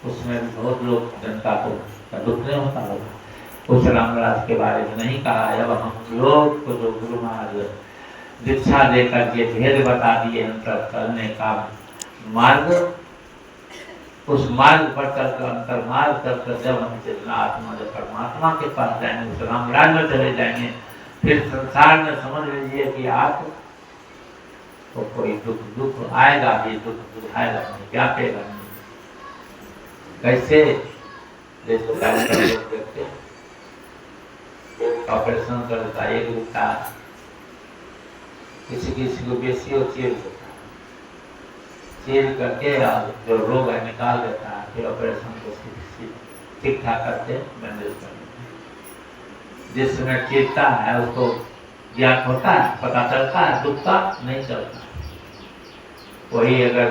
उसमें भी बहुत लोग जनता को दुख नहीं होता होगा। उस रामराज के बारे में नहीं कहा। जब हम लोग को जो गुरु महाराज दीक्षा देकर के भेद बता दिए अंतर करने का मार्ग, उस मार्ग पर चलकर अंतर मार्ग चलकर जब हम चेतना आत्मा जब परमात्मा के पास जाएंगे, उस रामराज में चले जाएंगे, फिर संसार में समझ लीजिए कि आप तो कोई दुख आएगा भी, दुख दुखाएगा नहीं, व्यापेगा नहीं। कैसे जैसे डॉक्टर लोग देखते ऑपरेशन करता एक रुपया, किसी किसी को बेसी और चीर देता है, चीर करके जो रोग है निकाल देता है, फिर ऑपरेशन को ठीक ठाक करते बैंडेज कर देते हैं। जिस समय चीरता है उसको ज्ञान होता है, पता चलता है, दुखता नहीं चलता। वही अगर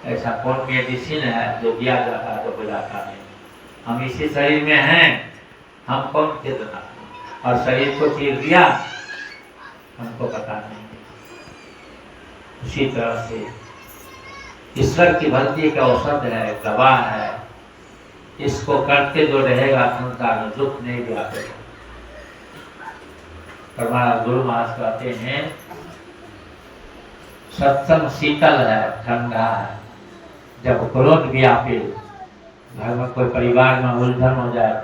ऐसा कौन मेडिसिन है जो दिया जाता है तो बुझाता नहीं। हम इसी शरीर में हैं, हम कौन चेतना, और शरीर को चीर दिया हमको पता नहीं। उसी तरह से ईश्वर की भक्ति का औषध है, दवा है। इसको करते जो रहेगा संसार में दुख नहीं व्यापेगा। हमारा गुरु महाराज कहते हैं सत्संग शीतल है, ठंडा है। जब क्रोध व्यापे, घर में कोई परिवार में उलझन हो जाए,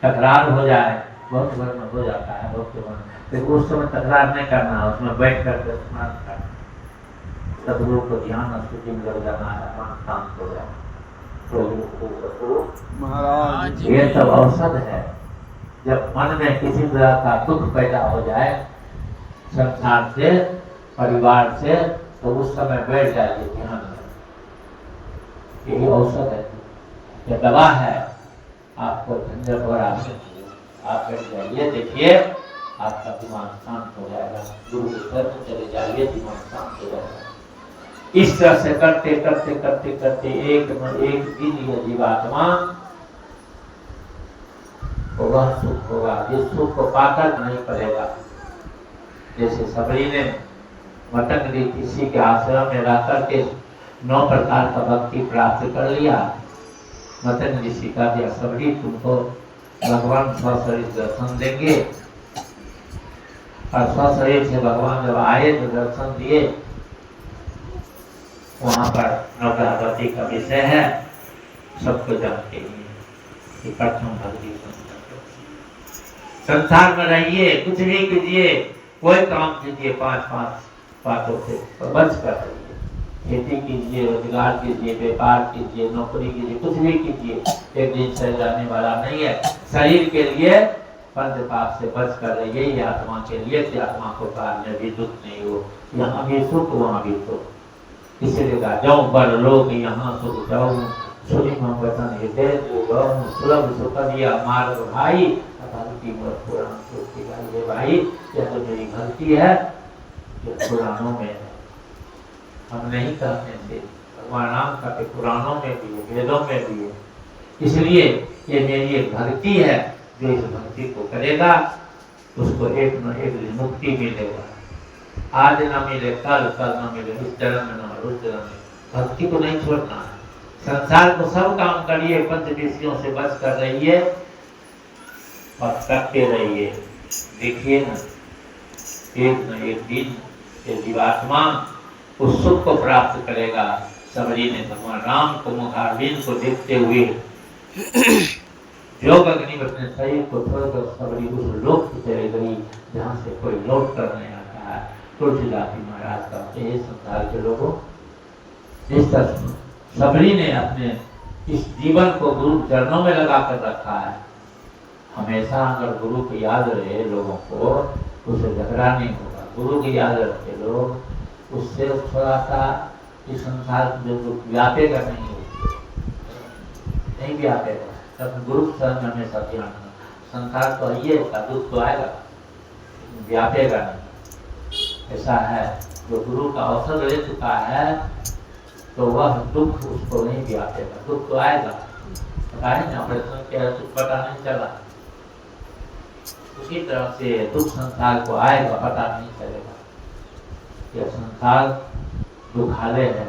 तकरार हो जाए, बहुत घर में हो जाता है, बहुत घर में, तो उस समय तकरार नहीं करना, उसमें बैठ करके स्मरण करना, सदगुरु को ध्यान स्तुति में लग जाना है, मन शांत हो जाए। महाराज ये सब औषध है। जब मन में किसी तरह का दुख पैदा हो जाए संसार से, परिवार से, तो उस समय बैठ जाइए ध्यान में। यही औषध है, ये दवा है। आपको झंझट हो रहा है, आप बैठ जाइए, देखिए आपका दिमाग शांत हो जाएगा। गुरु के स्तर में चले जाइए, दिमाग शांत हो जाएगा। इस तरह से करते करते करते करते एक न एक दिन यह जीवात्मा वह सुख होगा, जिस सुख को पाकर नहीं पड़ेगा। जैसे सबरी ने मतंगरी किसी के आश्रम में रह करके 9 प्रकार का भक्ति प्राप्त कर लिया। मतंग ऋषि का दिया, सबरी तुमको भगवान स्वशरीर दर्शन देंगे, और स्वशरीर से भगवान जब आए तो दर्शन दिए। वहां पर नवग्रहपति का विषय है, सबको जानते हैं कि प्रथम भक्ति संसार में रहिए, कुछ भी कीजिए, कोई काम कीजिए, 5 बातों से बच कर रहिए। खेती कीजिए, रोजगार कीजिए, व्यापार कीजिए, नौकरी कीजिए, कुछ भी कीजिए, एक दिन से जाने वाला नहीं है। शरीर के लिए पंच पाप से बच कर रहिए, ये आत्मा के लिए कि आत्मा को काल में भी दुख नहीं हो, यहाँ भी सुख वहाँ भी सुख। इसलिए कहा जाऊं बर लोग यहाँ सुख जाऊं, सुनी वतन हृदय सुलभ सुख दिया मार्ग भाई, पुराण भाई यह तो मेरी गलती है, ये पुराणों में है, हम नहीं कहते थे। भगवान राम कहते पुराणों में भी है, वेदों में भी है। इसलिए ये मेरी एक भक्ति है, जो इस भक्ति को करेगा उसको एक न एक मुक्ति मिलेगा। आज न मिले कल, कल न मिले इस जन्म में, न उस जन्म में। भक्ति को नहीं छोड़ना है। संसार को सब काम करिए, पंच विषयों से बच कर रहिए और करते रहिए। देखिए ना, एक न एक दिन ये जीवात्मा उस सुख को प्राप्त करेगा। सबरी ने भगवान राम को मुखारविंद को देखते हुए योग अग्नि में अपने शरीर को छोड़कर सबरी उस लोक की चली गई जहाँ से कोई लौट कर नहीं आता है। तुलसीदास जी महाराज कहते हैं संसार के लोगों, इस तरह सबरी ने अपने इस जीवन को गुरु चरणों में लगा कर रखा है। हमेशा अगर गुरु की याद रहे लोगों को, उसे झगड़ा नहीं होगा। गुरु की याद रखे लोग, उससे थोड़ा सा इस संसार जो दुख व्यापेगा नहीं व्यापेगा। तब गुरु शरण में हमेशा ध्यान रखना। संसार तो ये दुख तो आएगा, व्यापेगा नहीं। ऐसा है, जो गुरु का अवसर ले चुका है तो वह दुख उसको नहीं व्यापेगा। दुख तो आएगा, पता है ना, ऑपरेशन किया तो पता नहीं चला। उसी तरह से दुख संसार को आएगा, पता नहीं चलेगा। यह संसार दुखालय है,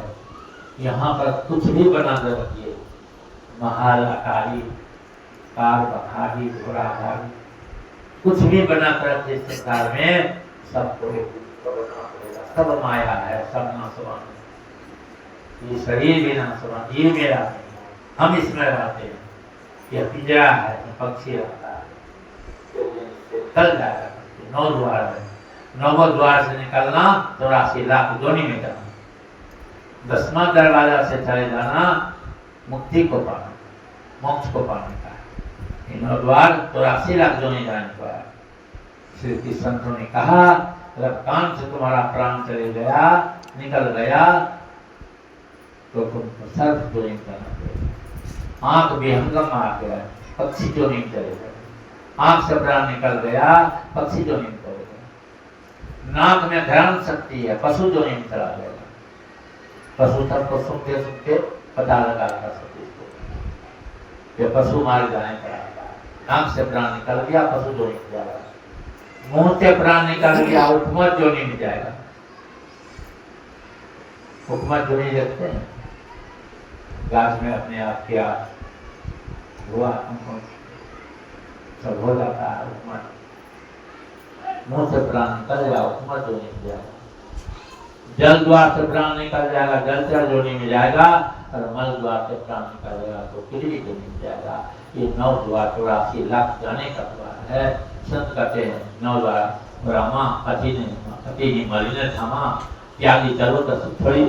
यहाँ पर कुछ भी बना कर रखिए, महल अटारी, कार बखारी, घोड़ा गाड़ी, कुछ भी बना कर रखिए संसार में, सबको बना पड़ेगा। सब माया है, सब नाशवान है। ये शरीर भी नाशवान, ये मेरा नहीं है, हम इसमें रहते हैं। यह पिंजरा है, पक्षी रहता है, कल जाएगा। 9 द्वार है, 9 द्वार से निकलना 84 लाख जोनी में जाना, 10वां दरवाजा से चले जाना मुक्ति को पाना, मोक्ष को पाने का है। 9 द्वार 84 लाख जोनी जाने को है। श्री कृष्ण संतों ने कहा, अगर कान से तुम्हारा प्राण चले गया, निकल गया, तो तुमको सर्व जोनी करना पड़ेगा। आंख विहंगम आ गया, पक्षी जोनी चले गए। आंख से प्राण निकल गया, पक्षी जोनी में चले गए। नाक में घ्राण शक्ति है, पशु जोनी में चला गया। पशु सबको सुनते सुनते पता लगा था सतीश को, ये पशु मार जाने पर नाक से प्राण निकल गया, पशु जोनी में जाएगा। मुंह से प्राण निकल गया, उपमत जोनी में जाएगा। उपमत जोनी देखते हैं, गाछ में अपने आप क्या हुआ, हमको सब हो जाता है। उपमत मुंह से प्राण निकल गया, उपमत जोनी में जाएगा। जल द्वार से प्राण निकल जाएगा, जलचर जोनी में जाएगा। और मल द्वार से प्राण निकल जाएगा तो पृथ्वी जोनी में जाएगा। ये 9 द्वार 84 लाख जाने का द्वार है। संत कहते हैं 9 द्वार ब्रह्मा अति ने मलिन थामा, त्यागी चलो तो थोड़ी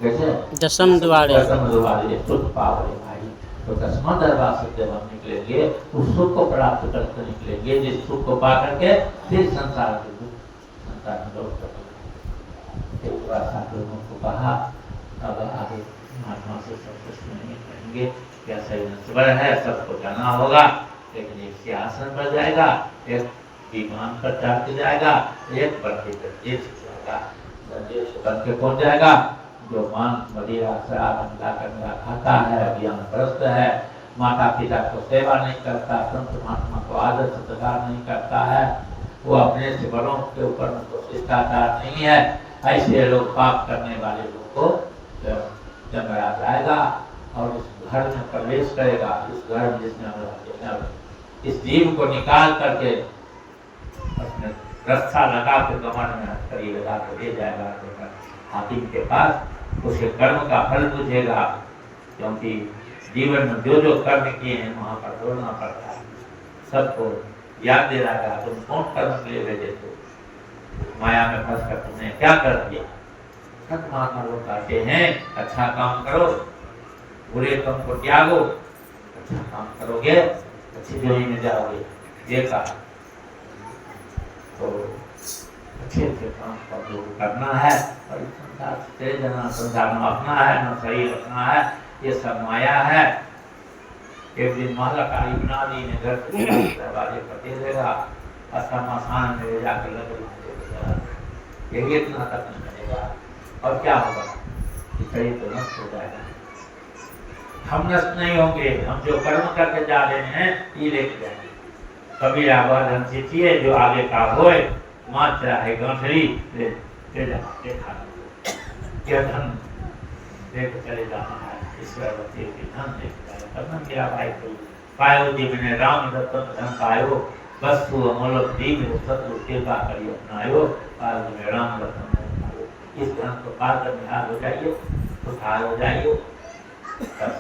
कैसे 10म द्वार, 10म द्वार ये सुख पावे भाई। तो 10वां दरवाजा से जब हम निकलेंगे, उस सुख को प्राप्त करके निकलेंगे, जिस सुख को पा करके फिर संसार में लौट सकेंगे। एक बार लोगों को कहा, अब आगे महात्मा से सब कुछ नहीं कहेंगे, क्या सही नस्बर है, सबको जाना होगा। लेकिन एक सिंहासन पर जाएगा, एक विमान पर चढ़ के जाएगा, एक बढ़ के जाएगा। बन के कौन जाएगा? जो मांस मदिरा शराब अंडा कंडा खाता है, अज्ञानग्रस्त है, माता पिता को सेवा नहीं करता, संत महात्मा को आदर सत्कार नहीं करता है, वो अपने से बड़ों के ऊपर उनको शिष्टाचार नहीं है। ऐसे लोग पाप करने वाले लोग को जमरा जाएगा और इस घर में प्रवेश करेगा। इस घर में जिसने हम रहते हैं, इस जीव को निकाल करके अपने रस्सा लगा के कमर में हथकड़ी लगा के ले जाएगा हाकिम के पास। उसके कर्म का फल पूछेगा, क्योंकि जीवन में जो जो कर्म किए हैं वहां पर छोड़ना पड़ता है। सबको याद दे रहा है, तुम कौन कर्म के लिए भेजे थे, माया में फंस कर तुमने क्या कर दिया। सत महात्मा लोग कहते हैं, अच्छा काम करो, बुरे काम को त्यागो, अच्छा काम करोगे अच्छी जोड़ी में जाओगे। ये कहा तो अच्छे अच्छे काम को करना है और इस संसार से जना संसार में अपना है, न सही रखना है, ये सब माया है। एक दिन महला कारी बना दी ने, घर से दरवाजे पर दे देगा, आसान में जाकर लकड़ी ये इतना तक नहीं बनेगा। और क्या होगा, शरीर तो नष्ट हो जाएगा। हम नष्ट नहीं होंगे, हम जो कर्म करके जा रहे हैं ये लेके जाएंगे। कबीरा वह धन सीखिए जो आगे का होए, मात्रा है गंठरी ले जा देखा, यह धन देख चले जाना है। ईश्वरवती की धन देख जाए तब मेरा भाई को पायो जीव ने राम रतन धन पायो, वस्तु अमूलक दीव शत्रु कृपा करियो अपनायो, काल में राम रतन धन पायो। इस धन को पार करने हाथ हो जाइए, उठाए हो जाइए, तब